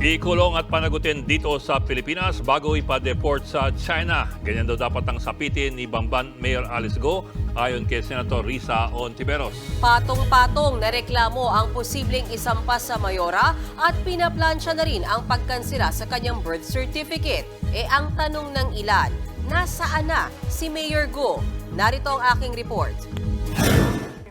Ikulong at panagutin dito sa Pilipinas bago ipa-deport sa China. Ganyan daw dapat ang sapitin ni Bamban Mayor Alice Go ayon kay Senator Risa Ontiveros. Patong-patong na reklamo ang posibleng isampas sa Mayora at pinaplansya na rin ang pagkansela sa kanyang birth certificate. Ang tanong ng ilan, nasaan na si Mayor Go? Narito ang aking report.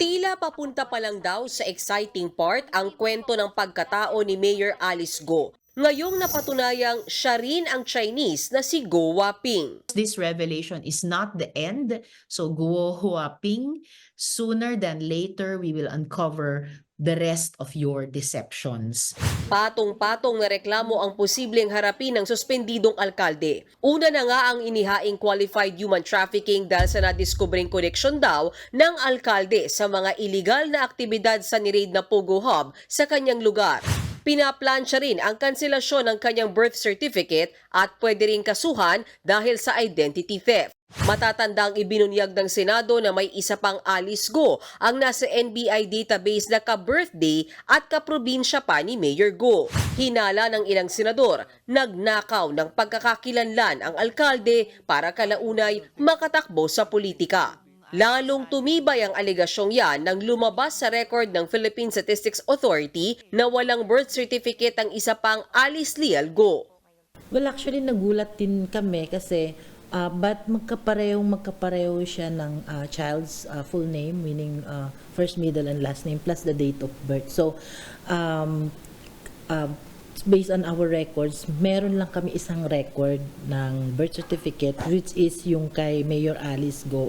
Tila papunta pa lang daw sa exciting part ang kwento ng pagkatao ni Mayor Alice Go. Ngayong napatunayang siya rin ang Chinese na si Go Waping. This revelation is not the end. So Guo Huaping, sooner than later, we will uncover the rest of your deceptions. Patong-patong na reklamo ang posibleng harapin ng suspendidong alkalde. Una na nga ang inihaing qualified human trafficking dahil sa nadiskubring connection daw ng alkalde sa mga iligal na aktibidad sa niraid na Pogo Hub sa kanyang lugar. Pinaplansya rin ang kanselasyon ng kanyang birth certificate at pwede rin kasuhan dahil sa identity theft. Matatandang ibinunyag ng Senado na may isa pang Alice Go ang nasa NBI database na ka-birthday at ka-probinsya pa ni Mayor Go. Hinala ng ilang senador, nagnakaw ng pagkakakilanlan ang alkalde para kalaunay makatakbo sa politika. Lalong tumibay ang alegasyong yan nang lumabas sa record ng Philippine Statistics Authority na walang birth certificate ang isa pang Alice Leal Go. Well, actually, nagulat din kami kasi ba't magkapareho siya ng child's full name, meaning first, middle, and last name, plus the date of birth. So, based on our records, meron lang kami isang record ng birth certificate, which is yung kay Mayor Alice Go.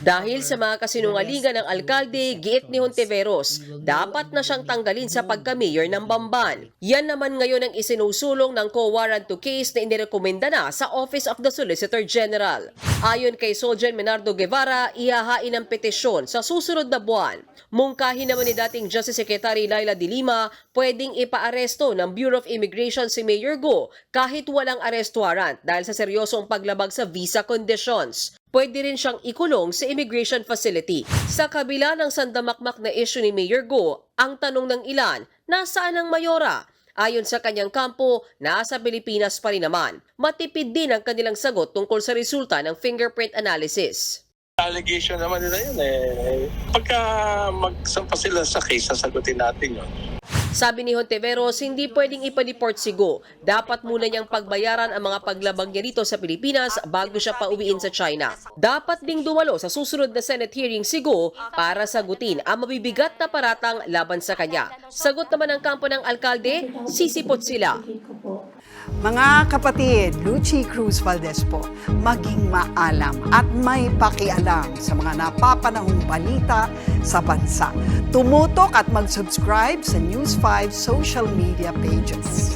Dahil sa mga kasinungalingan ng alkalde, giit ni Hontiveros, dapat na siyang tanggalin sa pagka-mayor ng Bamban. Yan naman ngayon ang isinusulong ng co-warrant to case na inirekomenda na sa Office of the Solicitor General. Ayon kay Soljan Menardo Guevara, ihahain ang petisyon sa susunod na buwan. Mungkahin naman ni dating Justice Secretary Laila de Lima, pwedeng ipaaresto ng Bureau of Immigration si Mayor Go kahit walang arrest warrant dahil sa seryosong paglabag sa visa conditions. Pwede rin siyang ikulong sa immigration facility. Sa kabila ng sandamakmak na issue ni Mayor Go, ang tanong ng ilan, nasaan ang Mayora? Ayon sa kanyang kampo, nasa Pilipinas pa rin naman. Matipid din ang kanilang sagot tungkol sa resulta ng fingerprint analysis. Allegation naman nila yun eh. Pagka magsampa sila sa case, sasagutin natin yun. Sabi ni Hontiveros, hindi pwedeng ipa-deport si Go. Dapat muna niyang pagbayaran ang mga paglabag niya dito sa Pilipinas bago siya pauwiin sa China. Dapat ding dumalo sa susunod na Senate hearing si Go para sagutin ang mabibigat na paratang laban sa kanya. Sagot naman ng kampo ng alkalde, sisipot sila. Mga kapatid, Lucy Cruz Valdez po, maging maalam at may pakialam sa mga napapanahong balita sa bansa. Tumutok at mag-subscribe sa News 5 social media pages.